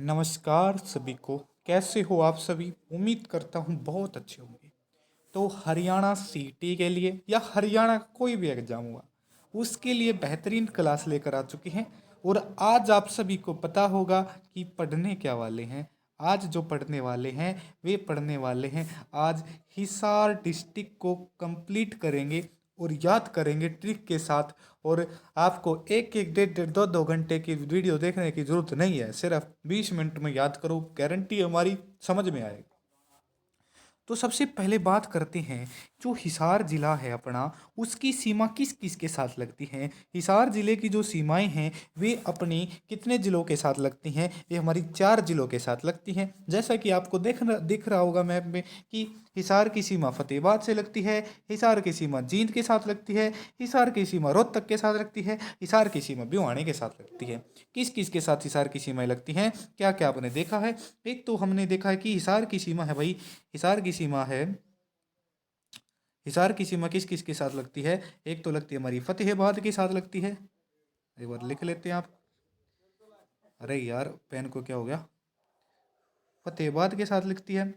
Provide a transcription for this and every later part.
नमस्कार सभी को। कैसे हो आप सभी? उम्मीद करता हूँ बहुत अच्छे होंगे। तो हरियाणा सीटी के लिए या हरियाणा का कोई भी एग्जाम हुआ उसके लिए बेहतरीन क्लास लेकर आ चुके हैं। और आज आप सभी को पता होगा कि पढ़ने क्या वाले हैं। आज जो पढ़ने वाले हैं वे पढ़ने वाले हैं आज हिसार डिस्ट्रिक्ट को कंप्लीट करेंगे और याद करेंगे ट्रिक के साथ। और आपको एक एक डेढ़ डेढ़ दो दो घंटे की वीडियो देखने की जरूरत नहीं है, सिर्फ 20 मिनट में याद करो, गारंटी हमारी समझ में आएगी। तो सबसे पहले बात करते हैं, जो हिसार जिला है अपना, उसकी सीमा किस किस के साथ लगती हैं। हिसार जिले की जो सीमाएं हैं वे अपनी कितने जिलों के साथ लगती हैं? ये हमारी 4 जिलों के साथ लगती हैं। जैसा कि आपको दिख रहा होगा मैप में कि हिसार की सीमा फतेहाबाद से लगती है, हिसार की सीमा जींद के साथ लगती है, हिसार की सीमा रोहतक के साथ लगती है, हिसार की सीमा भिवानी के साथ लगती है। किस किस के साथ हिसार की सीमाएं लगती हैं, क्या क्या आपने देखा है? एक तो हमने देखा है कि हिसार की सीमा है भाई, हिसार की सीमा है, हिसार की सीमा किस किस के साथ लगती है? एक तो लगती है हमारी फतेहाबाद के साथ लगती है। एक बार लिख लेते हैं आप। अरे यार पेन को क्या हो गया? फतेहाबाद के साथ लगती है,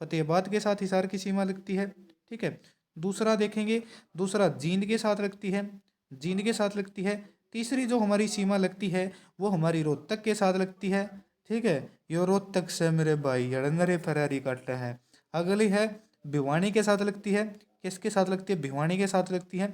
फतेहाबाद के साथ हिसार की सीमा लगती है। ठीक है। दूसरा देखेंगे, दूसरा जींद के साथ लगती है, जींद के साथ लगती है। तीसरी जो हमारी सीमा लगती है वो हमारी रोहतक के साथ लगती है। ठीक है। यो रोहतक से मेरे भाई नरे फरारी काटता है। अगली है भिवानी के साथ लगती है। किसके साथ लगती है? भिवानी के साथ लगती है।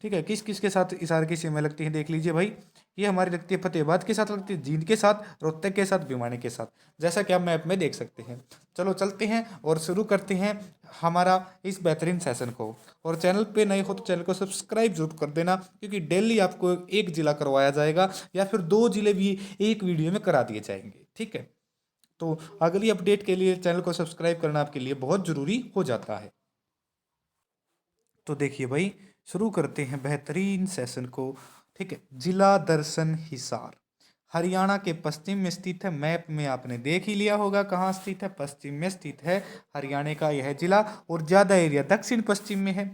ठीक है। किस किस के साथ हिसार की सीमा लगती है देख लीजिए भाई। ये हमारी लगती है फतेहाबाद के साथ लगती है, जींद के साथ, रोहतक के साथ, भिवानी के साथ, जैसा कि आप मैप में देख सकते हैं। चलो चलते हैं और शुरू करते हैं हमारा इस बेहतरीन सेशन को। और चैनल पे नए हो तो चैनल को सब्सक्राइब जरूर कर देना, क्योंकि डेली आपको एक जिला करवाया जाएगा या फिर 2 जिले भी एक वीडियो में करा दिए जाएंगे। ठीक है। तो अगली अपडेट के लिए चैनल को सब्सक्राइब करना आपके लिए बहुत ज़रूरी हो जाता है। तो देखिए भाई, शुरू करते हैं बेहतरीन सेशन को। ठीक है। जिला दर्शन हिसार हरियाणा के पश्चिम में स्थित है। मैप में आपने देख ही लिया होगा कहाँ स्थित है, पश्चिम में स्थित है हरियाणा का यह जिला। और ज़्यादा एरिया दक्षिण पश्चिम में है।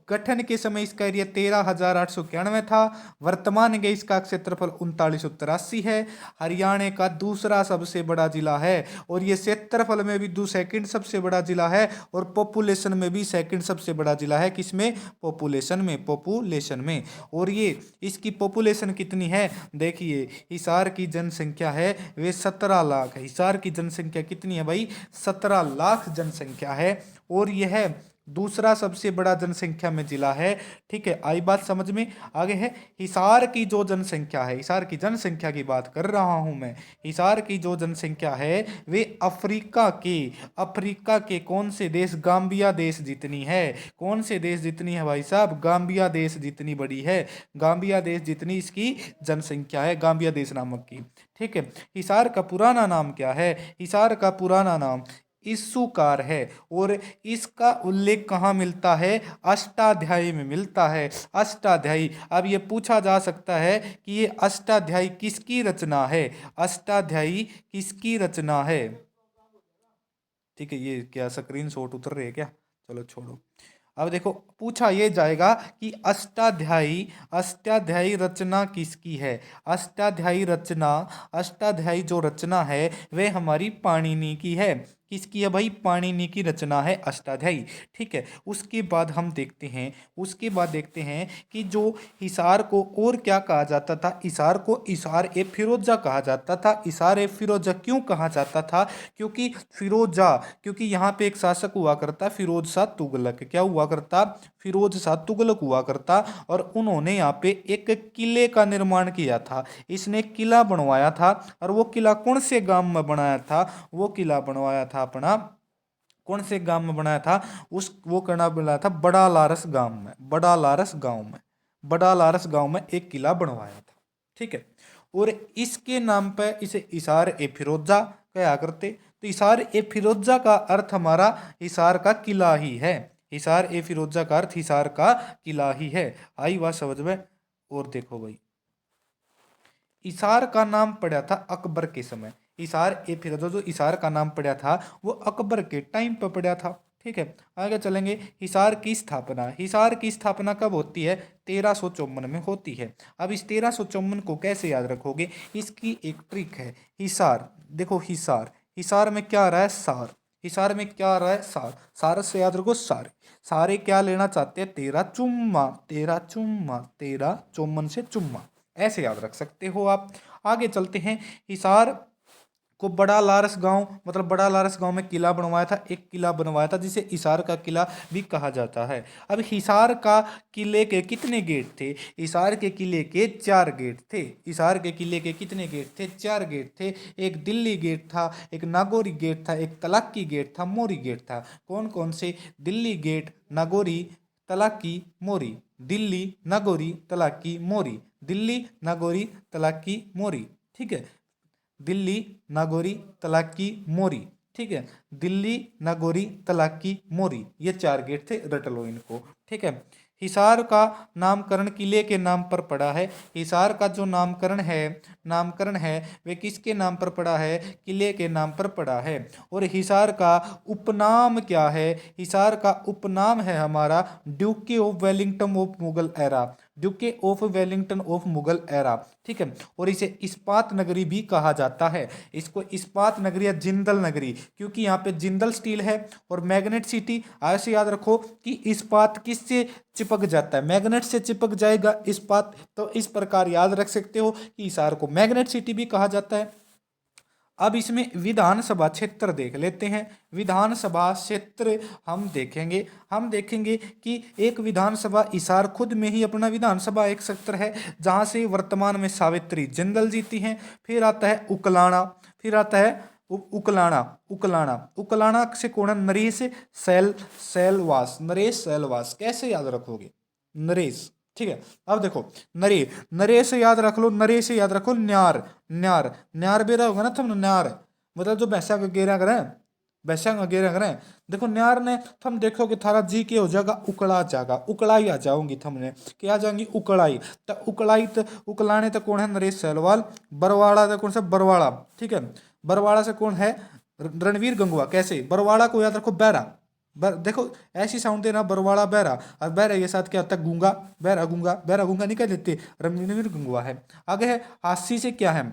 गठन के समय इसका एरिया 13,891 था। वर्तमान में इसका क्षेत्रफल 3983 है। हरियाणा का दूसरा सबसे बड़ा जिला है और ये क्षेत्रफल में भी सेकंड सबसे बड़ा जिला है और पॉपुलेशन में भी सेकंड सबसे बड़ा जिला है। किसमें? पॉपुलेशन में, पॉपुलेशन में। और ये इसकी पॉपुलेशन कितनी है देखिए, हिसार की जनसंख्या है वे 17 लाख है। हिसार की जनसंख्या कितनी है भाई? 17 लाख जनसंख्या है। और यह दूसरा सबसे बड़ा जनसंख्या में जिला है। ठीक है। आई बात समझ में? आगे है हिसार की जो जनसंख्या है, हिसार की जनसंख्या की बात कर रहा हूं मैं। हिसार की जो जनसंख्या है वे अफ्रीका के कौन से देश? गाम्बिया देश जितनी है। कौन से देश जितनी है भाई साहब? गाम्बिया देश जितनी बड़ी है। गाम्बिया देश जितनी इसकी जनसंख्या है, गाम्बिया देश नामक की। ठीक है। हिसार का पुराना नाम क्या है? हिसार का पुराना नाम इस्सूकार है। और इसका उल्लेख कहाँ मिलता है? अष्टाध्यायी में मिलता है। अष्टाध्यायी। अब ये पूछा जा सकता है कि ये अष्टाध्यायी किसकी रचना है? अष्टाध्यायी किसकी रचना है? ठीक है। ये क्या स्क्रीन शॉट उतर रही है क्या? चलो छोड़ो। अब देखो, पूछा ये जाएगा कि अष्टाध्यायी अष्टाध्यायी रचना किसकी है? अष्टाध्यायी रचना, अष्टाध्यायी जो रचना है वह हमारी पाणिनि की है। किसकी है भाई? पाणिनि की रचना है अष्टाध्यायी। ठीक है। उसके बाद हम देखते हैं, उसके बाद देखते हैं कि जो हिसार को और क्या कहा जाता था? हिसार को हिसार ए फिरोजा कहा जाता था। हिसार ए फिरोजा क्यों कहा जाता था? क्योंकि फिरोजा, क्योंकि यहाँ पे एक शासक हुआ करता फिरोज शाह तुगलक। क्या हुआ करता? फिरोज शाह तुगलक हुआ करता। और उन्होंने यहाँ पे एक किले का निर्माण किया था। इसने किला बनवाया था। और वो किला कौन से गांव में बनाया था? वो किला बनवाया था अपना, कौन से गांव में बनाया था? उस वो करना बनाया था बड़ा लारस गांव में, बड़ा लारस गांव में, बड़ा लारस गांव में एक किला बनवाया था। ठीक है। और इसके नाम पे इसे हिसार ए फिरोजा कहा करते। तो हिसार ए फिरोजा का अर्थ हमारा हिसार का किला ही है। हिसार ए फिरोजा का अर्थ हिसार का किला ही है। आई बात समझ में? और देखो भाई, हिसार का नाम पड़ा था अकबर के समय। हिसार ए फिरोजा जो हिसार का नाम पड़ा था वो अकबर के टाइम पे पड़ा था। ठीक है। आगे चलेंगे। हिसार की स्थापना, हिसार की स्थापना कब होती है? 1354 में होती है। अब इस 1354 को कैसे याद रखोगे? इसकी एक ट्रिक है। हिसार देखो हिसार, हिसार में क्या आ रहा है सार, हिसार में क्या आ रहा है सार, सार से याद रखो सारे, सारे क्या लेना चाहते हैं तेरा चुम्मा, तेरा चुम्मा, तेरा चुम्बन से चुम्मा, ऐसे याद रख सकते हो आप। आगे चलते हैं। हिसार को बड़ा लारस गांव, मतलब बड़ा लारस गांव में किला बनवाया था, एक किला बनवाया था जिसे हिसार का किला भी कहा जाता है। अब हिसार का किले के कितने गेट थे? हिसार के किले के 4 गेट थे। हिसार के किले के कितने गेट थे? 4 गेट थे। एक दिल्ली गेट था, एक नागौरी गेट था, एक तलाक्की गेट था, मोरी गेट था। कौन कौन से? दिल्ली गेट, नागौरी, तलाक्की, मोरी। दिल्ली, नागौरी, तलाक्की, मोरी। दिल्ली, नागौरी, तलाक्की, मोरी। ठीक है, दिल्ली, नागौरी, तलाक्की, मोरी। ठीक है, दिल्ली, नागौरी, तलाक्की, मोरी, ये 4 गेट थे, रट लो इनको। ठीक है, हिसार का नामकरण किले के नाम पर पड़ा है। हिसार का जो नामकरण है वे किसके नाम पर पड़ा है? किले के नाम पर पड़ा है। और हिसार का उपनाम क्या है? हिसार का उपनाम है हमारा duke of Wellington of Mughal era, duke of Wellington of Mughal era. ठीक है, और इसे इस्पात नगरी भी कहा जाता है। इसको इस्पात नगरी या जिंदल नगरी, क्योंकि यहाँ पे जिंदल स्टील है और मैग्नेट सिटी। ऐसे याद रखो कि इस्पात किससे चिपक जाता है? मैग्नेट से चिपक जाएगा इस्पात। तो इस प्रकार याद रख सकते हो कि हिसार को मैग्नेट सिटी भी कहा जाता है। अब इसमें विधानसभा क्षेत्र देख लेते हैं। विधानसभा क्षेत्र हम देखेंगे कि एक विधानसभा हिसार खुद में ही अपना विधानसभा एक क्षेत्र है, जहां से वर्तमान में सावित्री जिंदल जीती हैं। फिर आता है उकलाना, फिर आता है उकलाना, उकलाना, उकलाना से कौन है? नरेश सैलवास, नरेश सैलवास। कैसे याद रखोगे? नरेश। ठीक है, अब देखो नरे, नरे से याद रख लो, नरे से याद रखो न्यार, न्यार, न्यार बेरा होगा ना तुम, न्यार मतलब जो भैंसा का गेरा करें, भैंसा का गेरा करें। देखो न्यार ने तुम देखोगे थारा जी के हो जाएगा उकड़ा जाएगा, उकड़ाई आ जाओगी तुमने, क्या आ जाएंगी? उकड़ाई। तो उकड़ाई तो उकलाने तो कौन है? नरेश सैलवाल। बरवाड़ा तो कौन सा? बरवाड़ा। ठीक है, बरवाड़ा से कौन है? रणवीर गंगवा। कैसे? बरवाड़ा को याद रखो बैरा, देखो ऐसी साउंड देना, बरवाड़ा बहरा, और बहरा ये साथ क्या होता है? गूंगा, बहरा गूंगा, बहरा गूंगा निकल लेते, रणवीर गंगवा है। आगे है हास्य से क्या है?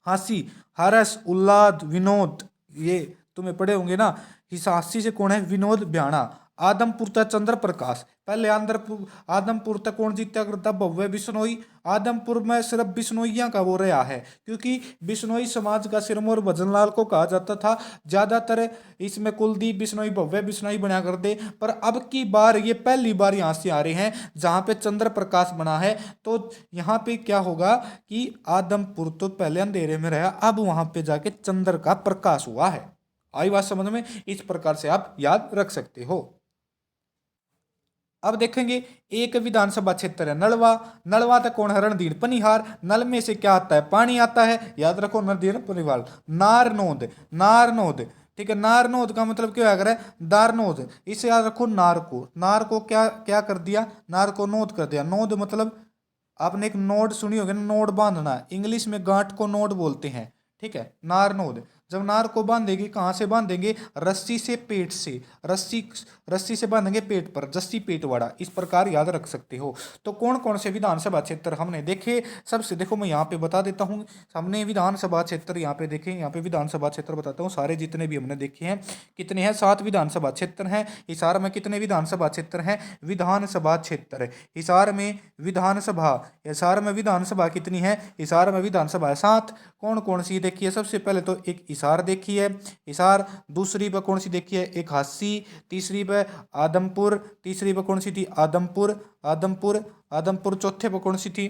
हास्य, हर्ष, उल्लाद, विनोद, ये तुम्हें पढ़े होंगे ना। इस हास्य से कौन है? विनोद भ्याणा। आदमपुर तक चंद्र प्रकाश। पहले आदमपुर तक कौन जीता करता? भव्य बिश्नोई। आदमपुर में सिर्फ बिश्नोइया का वो रहा है, क्योंकि बिश्नोई समाज का सिरमौर भजनलाल को कहा जाता था। ज्यादातर इसमें कुलदीप बिश्नोई, भव्य बिश्नोई बना कर दे, पर अब की बार ये पहली बार यहाँ से आ रहे हैं जहाँ पे चंद्र प्रकाश बना है। तो यहाँ पे क्या होगा कि आदमपुर तो पहले अंधेरे में रहा, अब वहां पे जाके चंद्र का प्रकाश हुआ है। आई बात समझ में? इस प्रकार से आप याद रख सकते हो। अब देखेंगे एक विधानसभा क्षेत्र है नलवा। नलवा तक कौन है? रणधीर पनिहार। नल में से क्या आता है? पानी आता है, याद रखो रणधीर पनिहार। नारनोद, नारनोद। ठीक है, नारनोद का मतलब क्या है? दारनोद। इसे याद रखो नार को, नार को क्या क्या कर दिया? नार को नोद कर दिया। नोद मतलब आपने एक नोड सुनी होगी ना, नोड बांधना, इंग्लिश में गांठ को नोड बोलते हैं। ठीक है, नार नोद। जब नार को बांधेगी, कहाँ से बांधेंगे? रस्सी से, पेट से। रस्सी, रस्सी से बांधेंगे पेट पर, जस्सी पेट वाड़ा। इस प्रकार याद रख सकते हो। तो कौन कौन से विधानसभा क्षेत्र हमने देखे? सबसे देखो मैं यहाँ पे बता देता हूँ। हमने विधानसभा क्षेत्र यहाँ पे देखे, यहाँ पे विधानसभा क्षेत्र बताता हूँ सारे जितने भी हमने देखे हैं। कितने हैं? 7 विधानसभा क्षेत्र हैं। हिसार में कितने विधानसभा क्षेत्र हैं? विधानसभा क्षेत्र हिसार में विधानसभा, हिसार में विधानसभा कितनी है? हिसार में विधानसभा है 7। कौन कौन सी देखी है? सबसे पहले तो एक हिसार देखी है, हिसार। दूसरी पर कौन सी देखी है? एक हासी। तीसरी पर आदमपुर, तीसरी पर कौन सी थी? आदमपुर, आदमपुर, आदमपुर। चौथे पर कौन सी थी?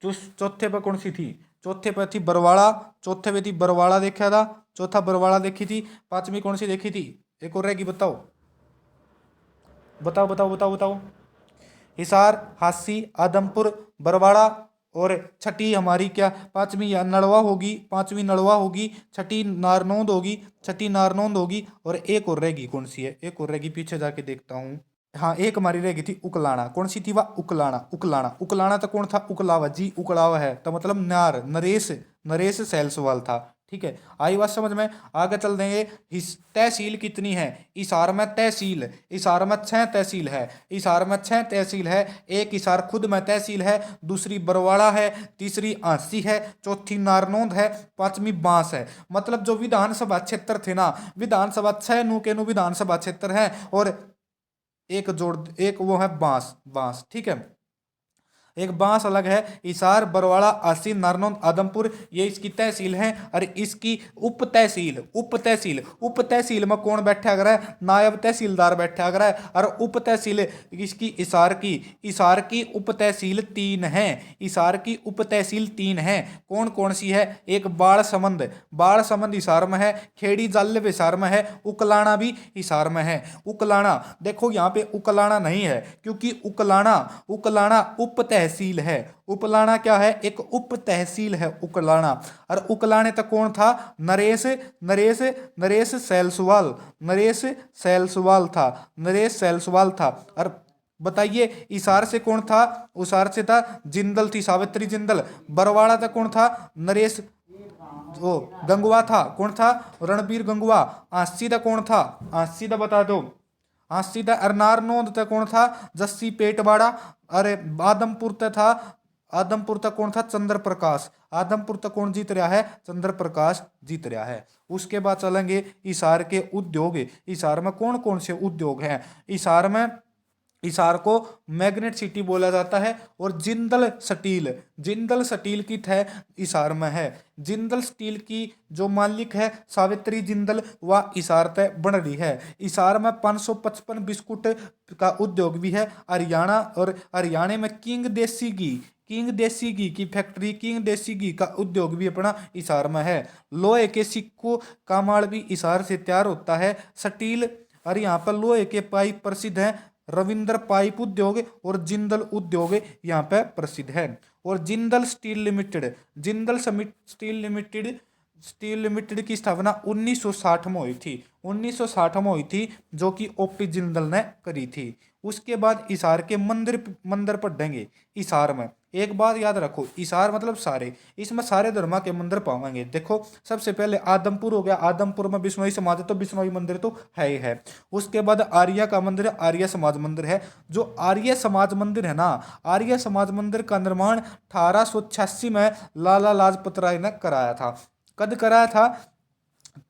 चौथे पर कौन सी थी? चौथे पर थी बरवाड़ा, चौथे पे थी बरवाड़ा देखा था, चौथा बरवाड़ा देखी थी। पांचवी कौन सी देखी थी? एक और रहेगी, बताओ बताओ बताओ बताओ बताओ। हिसार, हासी, आदमपुर, बरवाड़ा, और छठी हमारी क्या? पांचवी या नड़वा होगी, पांचवी नड़वा होगी, छठी नारनौंद होगी, छठी नारनौंद होगी, और एक और रहेगी, कौन सी है? एक और रहेगी, पीछे जाके देखता हूँ। हाँ, एक हमारी रहेगी थी उकलाना। कौन सी थी वह? उकलाना, उकलाना। उकलाना तो कौन था? उकलावा जी, उकलावा है तो मतलब नार, नरेश, नरेश सैलसवाल था। ठीक है, आई बात समझ में। आगे चल देंगे। तहसील कितनी है? हिसार में तहसील, हिसार में 6 तहसील है, हिसार में 6 तहसील है। एक हिसार खुद में तहसील है, दूसरी बरवाड़ा है, तीसरी आंसी है, चौथी नारनौंद है, पांचवी बांस है। मतलब जो विधानसभा क्षेत्र थे ना, विधानसभा 6 नू के नू विधानसभा क्षेत्र है, और एक वो है बांस, बांस, ठीक है। एक बांस अलग है। हिसार, बरवाड़ा, आसीन, नारनौंद, आदमपुर ये इसकी तहसील है। और इसकी उप तहसील, उप तहसील, उप तहसील में कौन बैठा कर है? नायब तहसीलदार बैठा कर है। और उप तहसील इसकी हिसार की उप तहसील 3 है। हिसार की उप तहसील 3 है। कौन कौन सी है? एक बाढ़समंद, बाढ़समंद हिसार में है। खेड़ी जाल्लब हिसार में है। उकलाना भी हिसार में है। उकलाना देखो यहाँ पे उकलाना नहीं है, क्योंकि उकलाना उकलाना उप तहसील है। उपलाना क्या है? एक उप तहसील है उकलाना। और उकलाने तक कौन था? नरेश नरेश नरेश सैलसवाल, नरेश सैलसवाल था, नरेश सैलसवाल था। और बताइए हिसार से कौन था? हिसार से था जिंदल थी, सावित्री जिंदल। बरवाड़ा तक कौन था? नरेश वो गंगवा था। कौन था? रणबीर गंगवा। आंसी तक कौन था? आंसी तक बता दो। आंसी तक अरनारनौंद तक कौन था? जस्सी पेटवाड़ा। अरे आदमपुर तक था, आदमपुर तक कौन था? चंद्र प्रकाश। आदमपुर तक कौन जीत रहा है? चंद्र प्रकाश जीत रहा है। उसके बाद चलेंगे हिसार के उद्योग। हिसार में कौन कौन से उद्योग हैं? हिसार को मैग्नेट सिटी बोला जाता है। और जिंदल स्टील, जिंदल स्टील की है हिसार में है। जिंदल स्टील की जो मालिक है सावित्री जिंदल, वह हिसार तक बन रही है। हिसार में 555 बिस्कुट का उद्योग भी है। हरियाणा और हरियाणा में किंग देसी घी, किंग देसी घी की फैक्ट्री, किंग देसी घी का उद्योग भी अपना हिसार में है। लोहे के सिक्कों का माल भी हिसार से तैयार होता है। स्टील और यहाँ पर लोहे के पाइप प्रसिद्ध हैं। रविंद्र पाइप उद्योग और जिंदल उद्योग यहाँ पे प्रसिद्ध है। और Jindal steel limited, Jindal steel limited, steel limited की स्थापना 1960 में हुई थी, 1960 में हुई थी, जो कि ओपी जिंदल ने करी थी। उसके बाद हिसार के मंदिर मंदिर पढ़ेंगे। हिसार में एक बात याद रखो, हिसार मतलब सारे, इसमें सारे धर्म के मंदिर पाएंगे। देखो सबसे पहले आदमपुर हो गया, आदमपुर में बिश्नोई समाज है, तो बिश्नोई मंदिर तो है ही है। उसके बाद आर्य का मंदिर है, आर्य समाज मंदिर है। जो आर्य समाज मंदिर है ना, आर्य समाज मंदिर का निर्माण 1886 में लाला लाजपत राय ने कराया था। कद कराया था?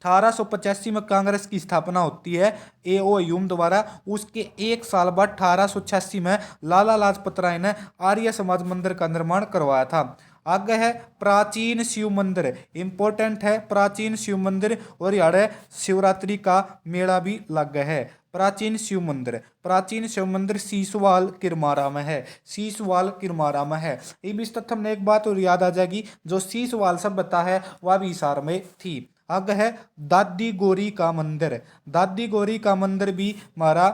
1885 में कांग्रेस की स्थापना होती है A.O. ह्यूम द्वारा। उसके एक साल बाद 1886 में लाला लाजपत राय ने आर्य समाज मंदिर का निर्माण करवाया था। आगे है प्राचीन शिव मंदिर, इंपॉर्टेंट है प्राचीन शिव मंदिर। और यार शिवरात्रि का मेला भी लग है। प्राचीन शिव मंदिर, प्राचीन शिव मंदिर सीसवाल किरमारा में है, सीसवाल किरमारा में है। इस तथ्य में एक बात और याद आ जाएगी, जो सीसवाल सभ्यता है वह भी हिसार में थी। आगे है दादी गौरी का मंदिर, दादी गौरी का मंदिर भी हमारा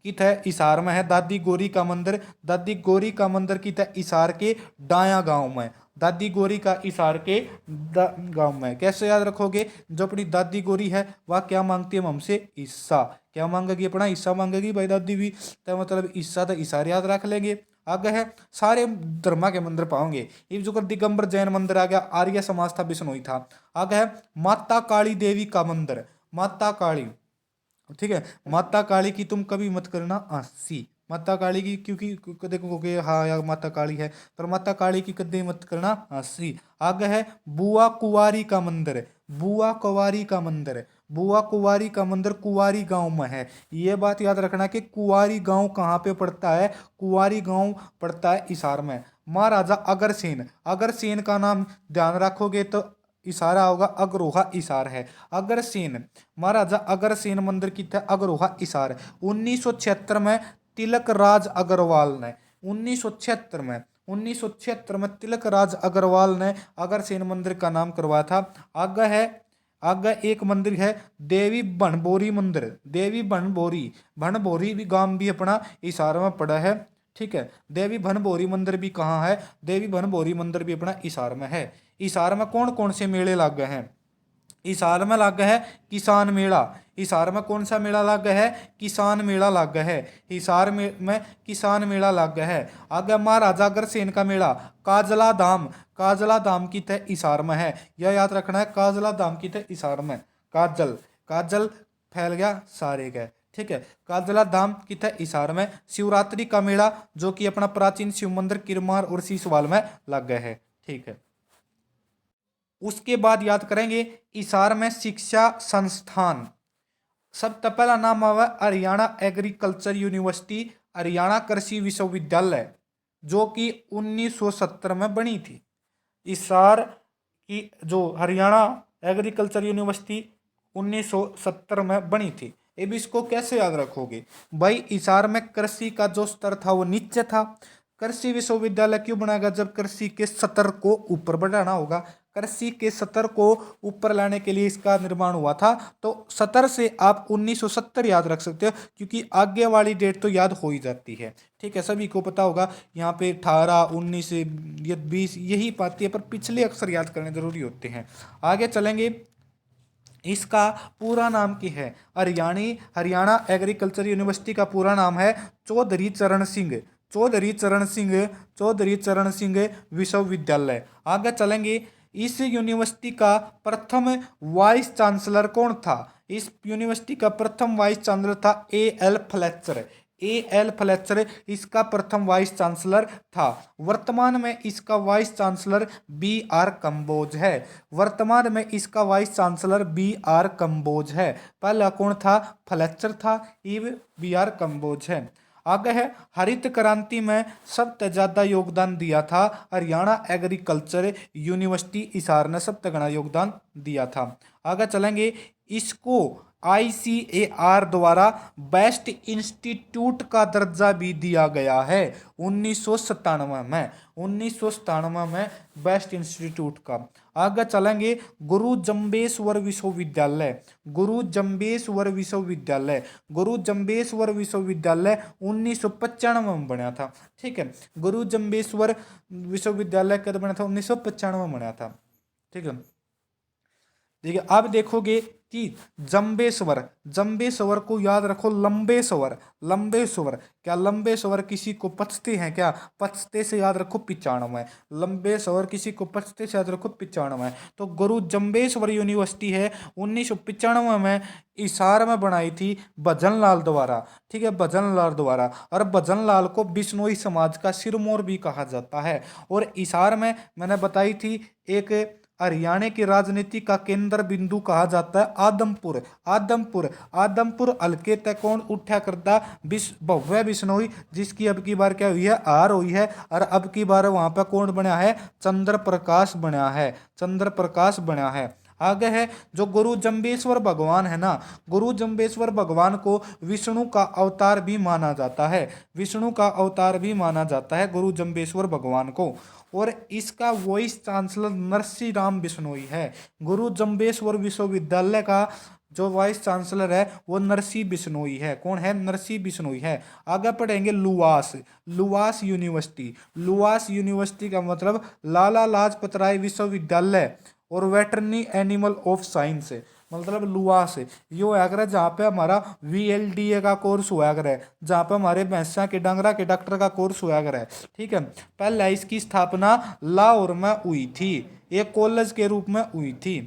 कित है? हिसार में है दादी गौरी का मंदिर। दादी गौरी का मंदिर कित है? हिसार के डाया गांव में। दादी गौरी का हिसार के गांव में। कैसे याद रखोगे? जो अपनी दादी गौरी है वह क्या मांगती है हमसे? हिस्सा। क्या मांगेगी? अपना हिस्सा मांगेगी भाई दादी भी, तो मतलब हिस्सा तो हिसार याद रख लेंगे। आगे है सारे धर्मा के मंदिर पाओगे। ये जो दिगंबर जैन मंदिर आ गया, आर्य समाज था, बिश्नोई था। आगे है माता काली देवी का मंदिर, माता काली, ठीक है। माता काली की तुम कभी मत करना आसी, माता काली की, क्योंकि देखो कि हाँ यार माता काली है, पर माता काली की कभी मत करना आसी। आगे है बुआ कुवारी का मंदिर, बुआ कुवारी का मंदिर, बुआ कुवारी का मंदिर कुवारी गांव में है। ये बात याद रखना कि कुवारी गांव कहाँ पे पड़ता है? कुवारी गांव पड़ता है हिसार में। महाराजा अगरसेन, अगरसेन का नाम ध्यान रखोगे तो इशारा होगा अगरोहा हिसार है। अगरसेन, महाराजा अगरसेन मंदिर की था अगरोहा हिसार। 1976 में तिलक राज अग्रवाल ने, 1976 में, 1976 में तिलक राज अग्रवाल ने अगरसेन मंदिर का नाम करवाया था। आगे है, आगे एक मंदिर है देवी बनबोरी मंदिर, देवी बनबोरी, बनबोरी भी गांव भी अपना हिसार में पड़ा है, ठीक है। देवी बनबोरी मंदिर भी कहाँ है? देवी बनबोरी मंदिर भी अपना हिसार में है। हिसार में कौन कौन से मेले लग गए हैं? हिसार में लग है किसान मेला, हिसार में कौन सा मेला लग है? किसान मेला लग है। हिसार में किसान मेला लग है। आगे महाराजा अग्रसेन का मेला काजला धाम, काजला धाम की तय हिसार में है। यह याद रखना है, काजला धाम की तय हिसार में। काजल, काजल फैल गया सारे गए, ठीक है। काजला धाम की तय हिसार में। शिवरात्रि का मेला जो कि अपना प्राचीन शिव मंदिर किरमार और सीसवाल में लग गए है, ठीक है। उसके बाद याद करेंगे हिसार में शिक्षा संस्थान। सबसे पहला नाम आवा हरियाणा एग्रीकल्चर यूनिवर्सिटी, हरियाणा कृषि विश्वविद्यालय, जो कि 1970 में बनी थी। हिसार की जो हरियाणा एग्रीकल्चर यूनिवर्सिटी 1970 में बनी थी। अब इसको कैसे याद रखोगे भाई? हिसार में कृषि का जो स्तर था वो नीचे था। कृषि विश्वविद्यालय क्यों बनाएगा? जब कृषि के स्तर को ऊपर बढ़ाना होगा। कृषि के स्तर को ऊपर लाने के लिए इसका निर्माण हुआ था। तो स्तर से आप 1970 याद रख सकते हो, क्योंकि आगे वाली डेट तो याद हो ही जाती है, ठीक है। सभी को पता होगा यहाँ पे 18, 19, ये 20 यही पाती है, पर पिछले अक्षर याद करने जरूरी होते हैं। आगे चलेंगे। इसका पूरा नाम क्या है? हरियाणा एग्रीकल्चर यूनिवर्सिटी का पूरा नाम है चौधरी चरण सिंह, चौधरी चरण सिंह, चौधरी चरण सिंह विश्वविद्यालय। आगे चलेंगे। इस यूनिवर्सिटी का प्रथम वाइस चांसलर कौन था? इस यूनिवर्सिटी का प्रथम वाइस चांसलर था A.L. Fletcher, A.L. फ्लेचर इसका प्रथम वाइस चांसलर था। वर्तमान में इसका वाइस चांसलर B.R. कंबोज है। वर्तमान में इसका वाइस चांसलर B.R. कंबोज है। पहला कौन था? फ्लेचर था, अब B.R. कंबोज है। आगे है हरित क्रांति में सबसे ज्यादा योगदान दिया था हरियाणा एग्रीकल्चर यूनिवर्सिटी हिसार ने सबसे घना योगदान दिया था। आगे चलेंगे। इसको ICAR द्वारा बेस्ट इंस्टीट्यूट का दर्जा भी दिया गया है 1997 में, 1997 में बेस्ट इंस्टीट्यूट का। आगे चलेंगे। गुरु जम्बेश्वर विश्वविद्यालय, गुरु जम्बेश्वर विश्वविद्यालय, गुरु जम्बेश्वर विश्वविद्यालय 1995 में बना था, ठीक है। गुरु जम्बेश्वर विश्वविद्यालय कब बना था? 1995 में बना था, ठीक है। देखिए अब देखोगे कि जम्बेश्वर, जम्बेश्वर को याद रखो लंबे स्वर, लंबे स्वर। क्या लंबे स्वर किसी को पचते हैं? क्या पचते से याद रखो 95। लंबे स्वर किसी को पचते से याद रखो 95। तो गुरु जम्बेश्वर यूनिवर्सिटी है 1995 में हिसार में बनाई थी भजन लाल द्वारा, ठीक है, भजन लाल द्वारा। और भजन लाल को बिश्नोई समाज का सिरमौर भी कहा जाता है। और हिसार में मैंने बताई थी एक हरियाणा की राजनीति का केंद्र बिंदु कहा जाता है आदमपुर, आदमपुर, आदमपुर हल्के तक कौन उठा करता? भव्य बिश्नोई, जिसकी अब की बार क्या हुई है? हार हुई है। और अब की बार वहां पर कौन बना है? चंद्र प्रकाश बना है, चंद्र प्रकाश बना है। आगे है जो गुरु जम्बेश्वर भगवान है ना, गुरु जम्बेश्वर भगवान को विष्णु का अवतार भी माना जाता है, विष्णु का अवतार भी माना जाता है गुरु जम्बेश्वर भगवान को। और इसका वॉइस चांसलर नरसी राम बिश्नोई है। गुरु जम्बेश्वर विश्वविद्यालय का जो वाइस चांसलर है वो नरसी बिश्नोई है। कौन है? नरसी बिश्नोई है। आगे पढ़ेंगे LUVAS, LUVAS university, LUVAS university का मतलब लाला लाजपत राय विश्वविद्यालय और वेटरनरी एनिमल ऑफ साइंस, मतलब लुवास यो है अगर जहाँ पे हमारा VLDA का कोर्स हुआ अगर है, जहाँ पे हमारे भैंसा के डंगरा के डॉक्टर का कोर्स हुआ अगर है, ठीक है। पहले इसकी स्थापना लाहौर में हुई थी, एक कॉलेज के रूप में हुई थी,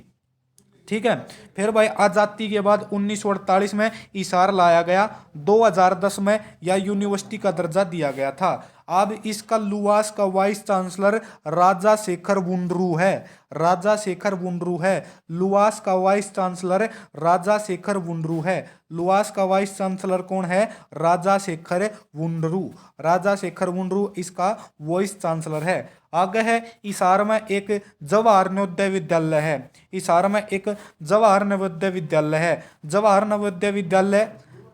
ठीक है। फिर भाई आज़ादी के बाद 1948 में हिसार लाया गया। 2010 में यह यूनिवर्सिटी का दर्जा दिया गया था। अब इसका लुवास का वाइस चांसलर राजा शेखर वुंडरू है, राजा शेखर वुंडरू है। लुवास का वाइस चांसलर राजा शेखर वुंडरू है। लुवास का वाइस चांसलर कौन है? राजा शेखर वुंडरू, राजा शेखर वुंडरू इसका वाइस चांसलर है। आगे है हिसार में एक जवाहर नवोदय विद्यालय है, हिसार में एक जवाहर नवोदय विद्यालय है। जवाहर नवोदय विद्यालय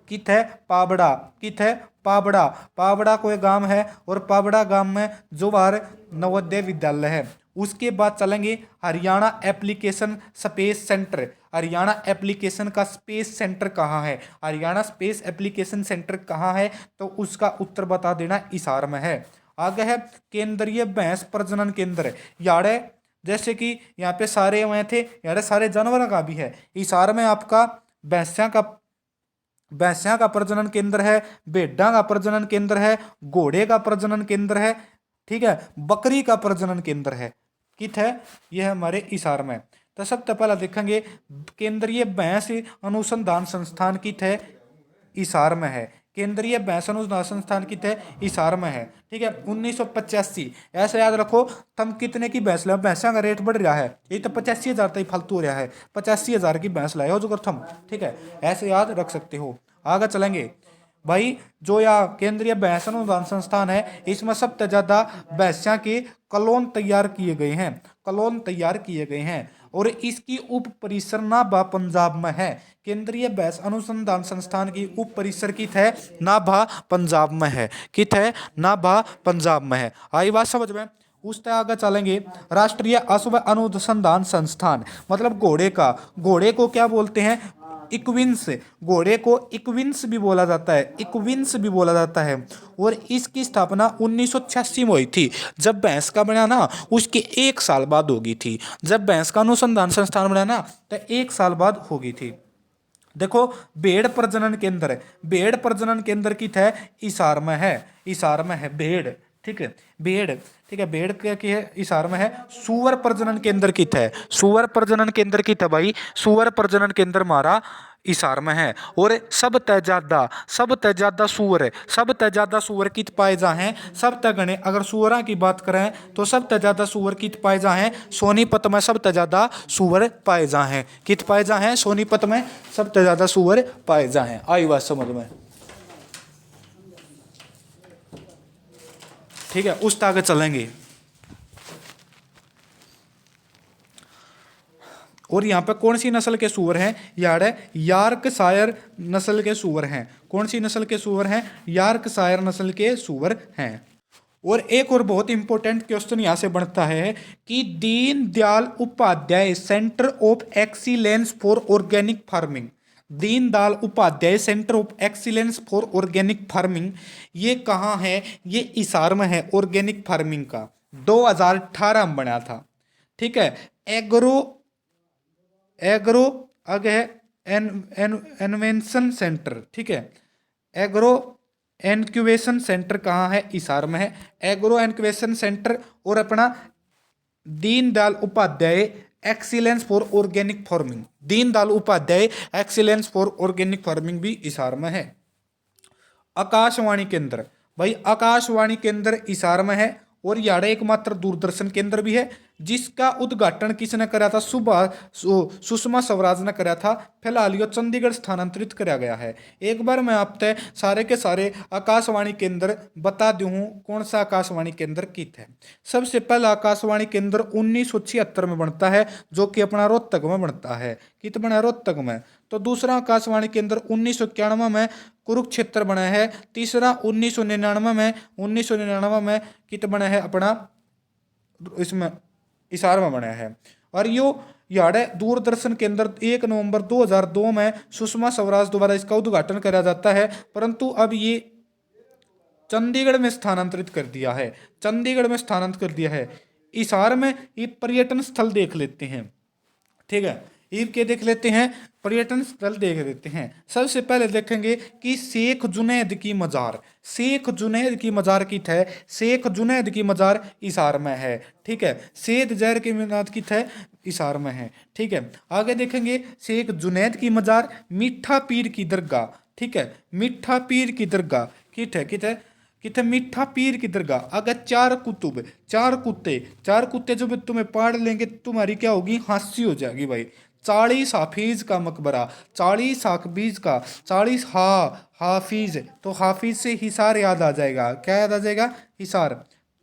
कित है? पाबड़ा, कित है? पाबड़ा, पाबड़ा कोई गांव है और पाबड़ा गांव में जवाहर नवोदय विद्यालय है। उसके बाद चलेंगे Haryana application space centre. Haryana application का स्पेस सेंटर कहाँ है? हरियाणा स्पेस एप्लीकेशन सेंटर कहाँ है? तो उसका उत्तर बता देना, हिसार में है। आगे है केंद्रीय भैंस प्रजनन केंद्र, यारे जैसे कि यहाँ पे सारे हुए थे, यारे सारे जानवरों का भी है। हिसार में आपका भैंसिया का प्रजनन केंद्र है, भेड़ा का प्रजनन केंद्र है, घोड़े का प्रजनन केंद्र है, ठीक है, बकरी का प्रजनन केंद्र है, कित है यह है हमारे हिसार में। तो सबसे पहला देखेंगे केंद्रीय भैंस अनुसंधान संस्थान कित है, हिसार में है। केंद्रीय भैंस अनुसंधान संस्थान कित है, हिसार में है, ठीक है। 1985 ऐसे याद रखो, तुम कितने की भैंस लाओ, भैंसा का रेट बढ़ रहा है, ये तो 85,000 तक फालतू हो रहा है, 85,000 की भैंस लाए हो जो तुम, ठीक है, ऐसे याद रख सकते हो। आगे चलेंगे भाई, जो यह केंद्रीय भैंस अनुसंधान संस्थान है, इसमें सबसे ज्यादा भैंसिया के कलोन तैयार किए गए हैं, कलोन तैयार किए गए हैं, और इसकी उप परिसर नाभा पंजाब में है। केंद्रीय भैंस अनुसंधान संस्थान की उप परिसर कित है, नाभा पंजाब में है, कित है, नाभा पंजाब में है। आई बात समझ में। उससे आगे चलेंगे, राष्ट्रीय अश्व अनुसंधान संस्थान, मतलब घोड़े को क्या बोलते हैं, इक्विंस, घोड़े को इक्विंस भी बोला जाता है, इक्विंस भी बोला जाता है। और इसकी स्थापना 1986 में हुई थी, जब भैंस का बना ना उसके 1 साल बाद होगी थी, जब भैंस का अनुसंधान संस्थान बना ना तो 1 साल बाद होगी थी। देखो भेड़ प्रजनन केंद्र, भेड़ प्रजनन केंद्र की है, हिसार में है, हिसार में है भेड़, ठीक है, भेड़, ठीक है, भेड़ की है, हिसार में है। सुअर प्रजनन केंद्र की है, सुअर प्रजनन केंद्र की है भाई, सुअर प्रजनन केंद्र हमारा हिसार में है। और सब ज्यादा सुअर है, सब ज्यादा सुअर कित पाए जा हैं, सब गणे अगर सुअरा की बात करें तो सब ज्यादा सुअर कित पाए जा हैं, सोनीपत में सब ज्यादा सुअर पाए जा हैं, कित पाए जा हैं, सोनीपत में सब ज्यादा सुअर पाए जा हैं। आई बात समझ में, ठीक है। उस आगे चलेंगे, और यहाँ पे कौन सी नस्ल के सूअर हैं, यार है यार्कशायर नस्ल के सूअर हैं, कौन सी नस्ल के सूअर हैं, यार्कशायर नस्ल के सूअर हैं। और एक और बहुत इंपॉर्टेंट क्वेश्चन यहाँ से बनता है कि Deendayal Upadhyay centre of excellence for organic farming, Deendayal Upadhyay centre of excellence for organic farming, ये कहाँ है, ये हिसार में है, ऑर्गेनिक फार्मिंग का 2018 में बना था, ठीक है। एग्रो आगे है एनवेंशन सेंटर, ठीक है, एग्रो एनक्यूबेशन सेंटर कहाँ है, हिसार में है, एग्रो एनक्यूबेशन सेंटर। और अपना Deendayal Upadhyay excellence for organic farming, Deendayal Upadhyay excellence for organic farming भी हिसार में है। आकाशवाणी केंद्र, भाई आकाशवाणी केंद्र हिसार में है, और याडा एकमात्र दूरदर्शन केंद्र भी है, जिसका उद्घाटन किसने करा था, सुषमा स्वराज ने करा था। फिलहाल ये चंडीगढ़ स्थानांतरित करा गया है। एक बार मैं आपसे सारे के सारे आकाशवाणी केंद्र बता दूं, कौन सा आकाशवाणी केंद्र कित है। सबसे पहला आकाशवाणी केंद्र 1976 में बनता है, जो कि अपना रोहतक में बनता है, कित बना, रोहतक में। तो दूसरा आकाशवाणी केंद्र 1991 में कुरुक्षेत्र बना है। तीसरा 1999 में कित बना है, अपना इसमें हिसार में बना है। और यो याडे दूरदर्शन केंद्र 1 नवंबर 2002 में सुषमा स्वराज द्वारा इसका उद्घाटन करा जाता है, परंतु अब ये चंडीगढ़ में स्थानांतरित कर दिया है, चंडीगढ़ में स्थानांतरित कर दिया है। हिसार में ये पर्यटन स्थल देख लेते हैं, ठीक है, ईद के देख लेते हैं, पर्यटन स्थल देख लेते हैं। सबसे पहले देखेंगे कि शेख जुनैद की मजार, शेख जुनैद की मजार की है, शेख जुनैद की मजार हिसार में है, ठीक है, सैयद जहर की मीनात की है, हिसार में है, ठीक है। आगे देखेंगे शेख जुनैद की मजार, मीठा पीर की दरगाह, ठीक है, मीठा पीर की दरगाह कित है मीठा पीर की दरगाह। अगर चार कुत्ते जो भी तुम्हें पढ़ लेंगे तुम्हारी क्या होगी, हंसी हो जाएगी भाई। 40 हाफिज का मकबरा, 40 हाफिज का, 40 हाफिज, तो हाफिज से हिसार याद आ जाएगा, क्या याद आ जाएगा, हिसार।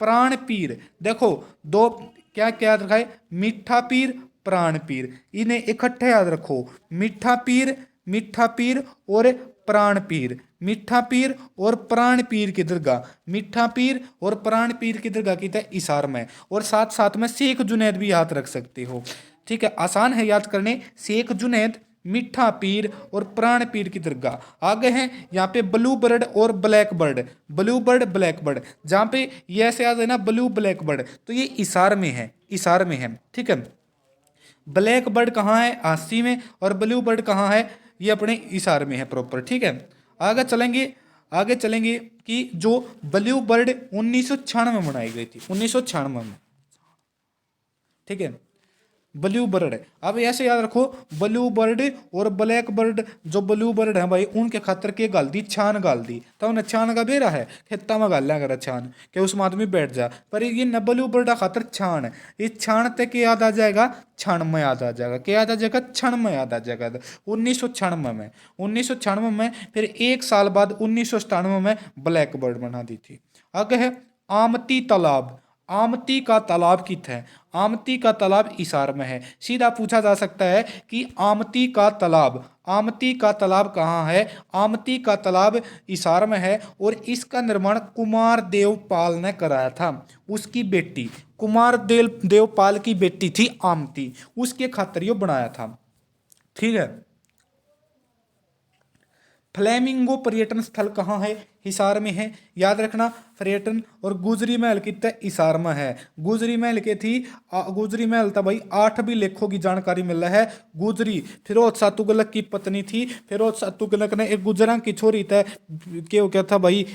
प्राण पीर, देखो दो क्या क्या याद रखा है, मीठा पीर, प्राण पीर, इन्हें इकट्ठे याद रखो, मीठा पीर और प्राण पीर, मीठा पीर और प्राण पीर की दरगाह, मीठा पीर और प्राण पीर की दरगाह की है हिसार में। और साथ साथ में शेख जुनैद भी याद रख सकते हो, ठीक है, आसान है याद करने, शेख जुनैद, मीठा पीर और प्राण पीर की दरगाह। आगे हैं यहाँ पे ब्लू बर्ड और black bird, blue bird black bird, जहाँ पे ये ऐसे याद है ना ब्लू ब्लैक बर्ड, तो ये हिसार में है, हिसार में है, ठीक है। ब्लैक बर्ड कहाँ है, आसी में, और ब्लू बर्ड कहाँ है, ये अपने हिसार में है प्रॉपर। ठीक है, आगे चलेंगे कि जो ब्लू बर्ड 1996 में बनाई गई थी, 1996 में। ठीक है, ब्लू बर्ड। अब ऐसे याद रखो, ब्लू बर्ड और ब्लैक बर्ड, जो ब्लू बर्ड है भाई उनके खातर के गाल दी, छान गाल दी, तो उन्हें छान का बेरा है खेता में गाल लिया कर छान के उस आदमी बैठ जा। पर ये न ब्लू बर्ड खातर छान है, इस छान तक के याद आ जाएगा, क्षण में याद आ जाएगा, क्या याद आ जाएगा, क्षण में याद आ जाएगा। 1996 में फिर एक साल बाद 1997 में ब्लैक बर्ड बना दी थी। आगे है आमती तालाब। आमती का तालाब कित है? आमती का तालाब हिसार में है। सीधा पूछा जा सकता है कि आमती का तालाब कहाँ है? आमती का तालाब हिसार में है और इसका निर्माण कुमार देवपाल ने कराया था। उसकी बेटी कुमार देवपाल की बेटी थी आमती, उसके खातिर यो बनाया था। ठीक है, फ्लेमिंगो पर्यटन स्थल कहाँ है? हिसार में है। याद रखना, पर्यटन। और गुजरी महल कितने? हिसार में है। गुजरी महल के थी, गुजरी महल था भाई 8वीं लेखों की जानकारी मिल रहा है। गुजरी फिरोज शाह तुगलक की पत्नी थी। फिरोज शाह तुगलक ने एक गुजरां की छोरी था, क्या हो गया था भाई,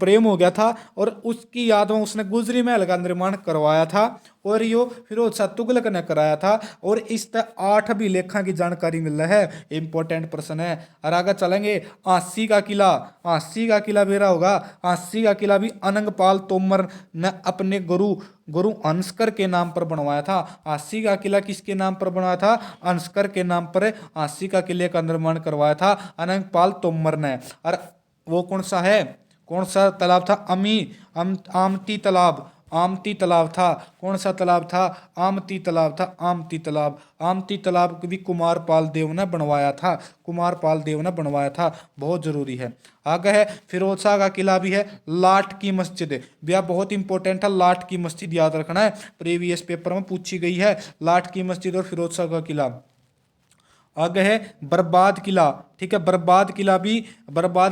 प्रेम हो गया था और उसकी याद में उसने गुजरी महल का निर्माण करवाया था और यो फिरोज शाह तुगलक ने कराया था। और इस तरह 8वीं लेखा की जानकारी मिल रहा है। इंपॉर्टेंट प्रश्न है। और आगे चलेंगे, आसी का किला बेरा होगा। आसी का किला भी अनंगपाल तोमर ने अपने गुरु अंस्कर के नाम पर बनवाया था। आसी का किला किसके नाम पर बनवाया था? अंस्कर के नाम पर आसी का किले का निर्माण करवाया था अनंगपाल तोमर ने। और वो कौन सा है, कौन सा तालाब था? आमती तालाब। आमती तालाब था। कौन सा तालाब था? आमती तालाब था। आमती तालाब भी कुमारपाल देव ने बनवाया था। बहुत जरूरी है। आगे है फिरोज शाह का किला भी है। लाट की मस्जिद भैया बहुत इंपॉर्टेंट है, लाट की मस्जिद याद रखना है, प्रीवियस पेपर में पूछी गई है। लाट की मस्जिद और फिरोज शाह का किला। आगे है बर्बाद किला। ठीक है, बर्बाद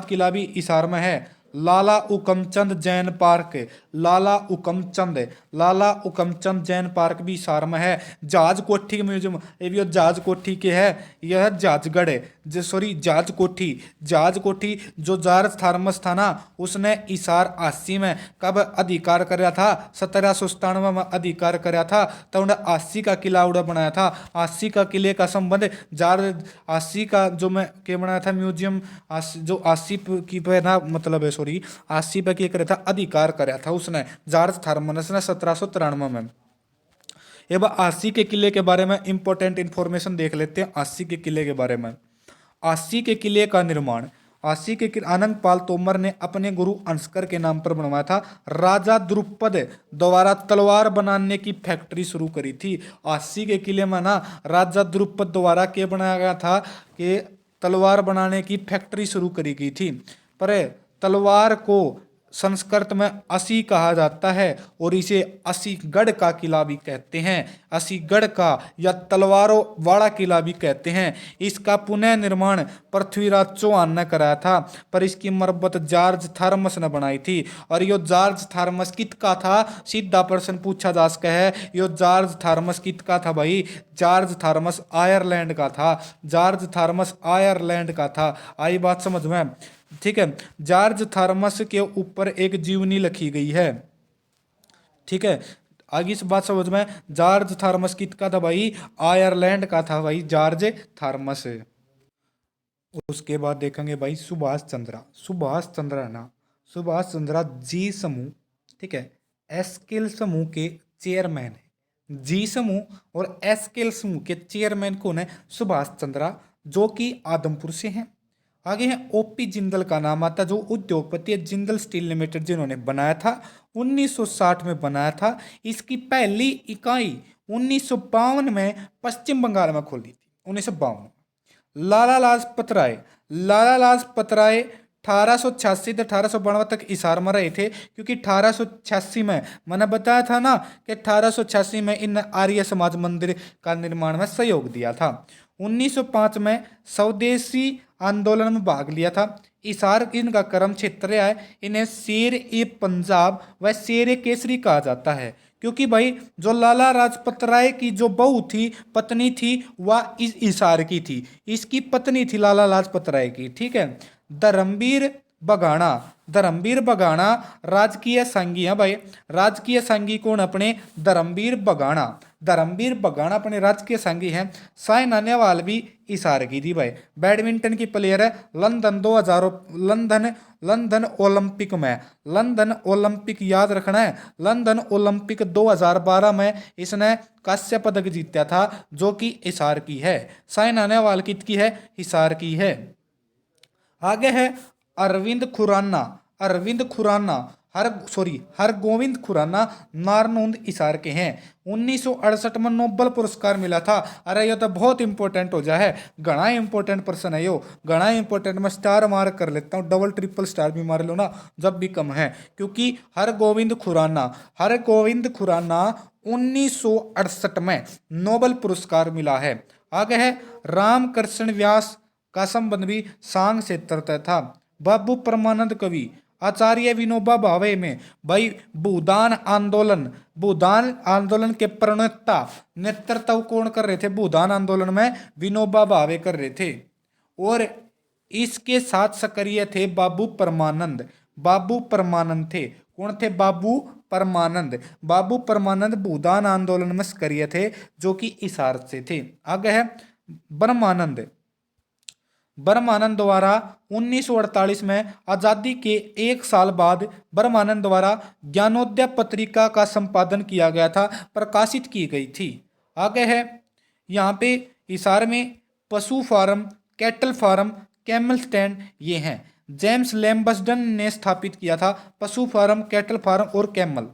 किला भी हिसार में है। लाला उकमचंद जैन पार्क जैन पार्क भी हिसार में है। जहाज कोठी के म्यूजियम, ये भी जहाज कोठी के है, यह जहाजगढ़ है, जहाज कोठी जो जॉर्ज थॉमस था ना, उसने हिसार 80 में कब अधिकार कराया था? 1797 में अधिकार कराया था, तो उन्हें 80 का किला उड़ा बनाया था। 80 का किले का संबंध जॉर्ज 80 का जो मैं क्या बनाया था म्यूजियम, जो 80 की पे ना मतलब है 80 पे क्या था? अधिकार कराया था उसने, जॉर्ज थॉमस ने 1793 में। ये 80 के किले के बारे में इंपॉर्टेंट इंफॉर्मेशन देख लेते हैं। 80 के किले के बारे में, 80 के किले का निर्माण आनंदपाल तोमर ने अपने गुरु अंस्कर के नाम पर बनवाया था। राजा द्रुपद द्वारा तलवार बनाने की फैक्ट्री शुरू करी थी। 80 के किले में ना राजा द्रुपद द्वारा क्या बनाया गया था कि तलवार बनाने की फैक्ट्री शुरू करी गई थी। पर तलवार को संस्कृत में असी कहा जाता है और इसे असीगढ़ का किला भी कहते हैं। असीगढ़ का या तलवारों वाला किला भी कहते हैं। इसका पुनः निर्माण पृथ्वीराज चौहान ने कराया था, पर इसकी मरम्मत जॉर्ज थॉमस ने बनाई थी। और यो जॉर्ज थॉमस कित का था? सीधा प्रश्न पूछा जा सका है, यो जॉर्ज थॉमस कित का था भाई? जॉर्ज थॉमस आयरलैंड का था। आई बात समझ में? ठीक है, जॉर्ज थॉमस के ऊपर एक जीवनी लिखी गई है। ठीक है, आगे इस बात समझ में, जॉर्ज थॉमस किसका था भाई? आयरलैंड का था भाई जॉर्ज थॉमस। उसके बाद देखेंगे भाई सुभाष चंद्रा जी समूह, ठीक है, एस्केल समूह के चेयरमैन है। जी समूह और एस्केल समूह के चेयरमैन कौन है? सुभाष चंद्रा, जो कि आदमपुर से हैं। आगे है ओपी जिंदल का नाम आता, जो उद्योगपति है, जिंदल स्टील लिमिटेड जिन्होंने बनाया था, 1960 में बनाया था। इसकी पहली इकाई 1952 में पश्चिम बंगाल में खोली थी, 1952। लाला लाजपत राय 1886 से 1892 तक हिसार में रहे थे, क्योंकि 1886 में मैंने बताया था ना कि 1886 में इन आर्य समाज मंदिर का निर्माण में सहयोग दिया था। 1905 में स्वदेशी आंदोलन में भाग लिया था। हिसार इनका कर्म क्षेत्र है। इन्हें शेर ए पंजाब व शेर ए केसरी कहा जाता है, क्योंकि भाई जो लाला लाजपत राय की जो बहू थी, पत्नी थी, वह इस हिसार की थी। इसकी पत्नी थी लाला लाजपत राय की, ठीक है। धर्मवीर बघाना, धर्मवीर बघाना राजकीय संगी है भाई। राजकीय संगी कौन? अपने धर्मवीर बघाना। धर्मवीर बघाना अपने राजकीय संगी हैं। साइना नेहवाल भी हिसार की थी भाई। बैडमिंटन की प्लेयर है। लंदन 2000, लंदन लंदन ओलंपिक में, लंदन ओलंपिक याद रखना है, लंदन ओलंपिक 2012 में इसने कांस्य पदक जीता था, जो कि हिसार की है। साइना नेहवाल किसकी है? हिसार की है। आगे है अरविंद खुराना। अरविंद खुराना हरगोविंद खुराना नारनौंद हिसार के हैं। 1968 में नोबेल पुरस्कार मिला था। अरे ये तो बहुत इंपॉर्टेंट हो जाए है, घना इंपॉर्टेंट पर्सन है यो, घना इंपॉर्टेंट। मैं स्टार मार्क कर लेता हूँ, डबल ट्रिपल स्टार भी मार लो ना जब भी कम है, क्योंकि हरगोविंद खुराना, हरगोविंद खुराना 1968 में नोबेल पुरस्कार मिला है। आगे है रामकृष्ण व्यास का संबंध भी सांग से तरता था। बाबू परमानंद कवि, आचार्य विनोबा भावे में भाई भूदान आंदोलन, भूदान आंदोलन के प्रणेता, नेतृत्व कौन कर रहे थे? भूदान आंदोलन में विनोबा भावे कर रहे थे। और इसके साथ सक्रिय थे बाबू परमानंद। बाबू परमानंद थे, कौन थे? बाबू परमानंद। बाबू परमानंद भूदान आंदोलन में सक्रिय थे, जो कि हिसार से थे। आगे है ब्रह्मानंद। ब्रह्मानंद द्वारा 1948 में आजादी के एक साल बाद ब्रह्मानंद द्वारा ज्ञानोदय पत्रिका का संपादन किया गया था, प्रकाशित की गई थी। आगे है यहाँ पे हिसार में पशु farm, cattle farm, camel stand ये हैं। जेम्स लैम्बसडन ने स्थापित किया था पशु फार्म, कैटल फार्म और कैमल।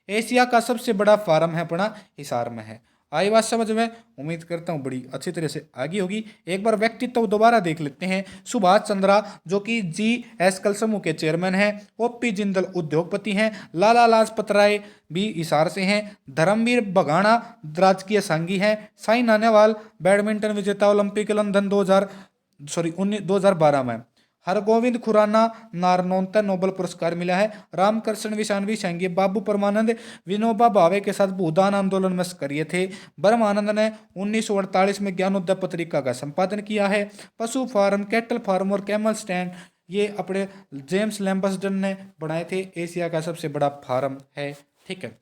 एशिया का सबसे बड़ा फार्म है अपना हिसार में है। आई बात समझ में? उम्मीद करता हूँ बड़ी अच्छी तरह से आगे होगी। एक बार व्यक्तित्व दोबारा देख लेते हैं। सुभाष चंद्रा जो कि GS कल समूह के चेयरमैन हैं। OP जिंदल उद्योगपति हैं। लाला लाजपत राय भी हिसार से हैं। धर्मवीर बघाना राजकीय संगी हैं। साइना नेहवाल बैडमिंटन विजेता, ओलंपिक लंदन 2012 में। हरगोविंद खुराना नारनौंद नोबेल पुरस्कार मिला है। रामकृष्ण विशानवी संघी, बाबू परमानंद विनोबा भावे के साथ भूदान आंदोलन में सक्रिय थे। ब्रह्मानंद ने 1948 में ज्ञानोदय पत्रिका का संपादन किया है। पशु फार्म, कैटल फार्म और कैमल स्टैंड ये अपने जेम्स लैम्बसडन ने बनाए थे। एशिया का सबसे बड़ा फार्म है, ठीक है।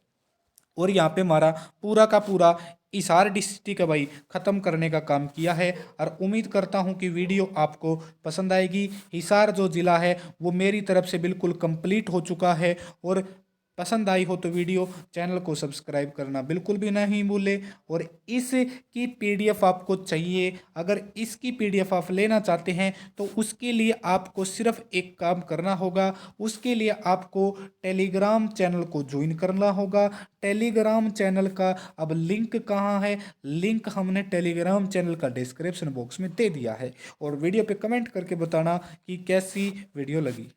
और यहाँ पे हमारा पूरा का पूरा हिसार डिस्ट्रिक्ट भाई ख़त्म करने का काम किया है। और उम्मीद करता हूँ कि वीडियो आपको पसंद आएगी। हिसार जो ज़िला है वो मेरी तरफ से बिल्कुल कंप्लीट हो चुका है। और पसंद आई हो तो वीडियो चैनल को सब्सक्राइब करना बिल्कुल भी नहीं भूले। और इसकी PDF आपको चाहिए, अगर इसकी PDF आप लेना चाहते हैं तो उसके लिए आपको सिर्फ एक काम करना होगा। उसके लिए आपको टेलीग्राम चैनल को ज्वाइन करना होगा। टेलीग्राम चैनल का अब लिंक कहाँ है? लिंक हमने टेलीग्राम चैनल का डिस्क्रिप्शन बॉक्स में दे दिया है। और वीडियो पे कमेंट करके बताना कि कैसी वीडियो लगी।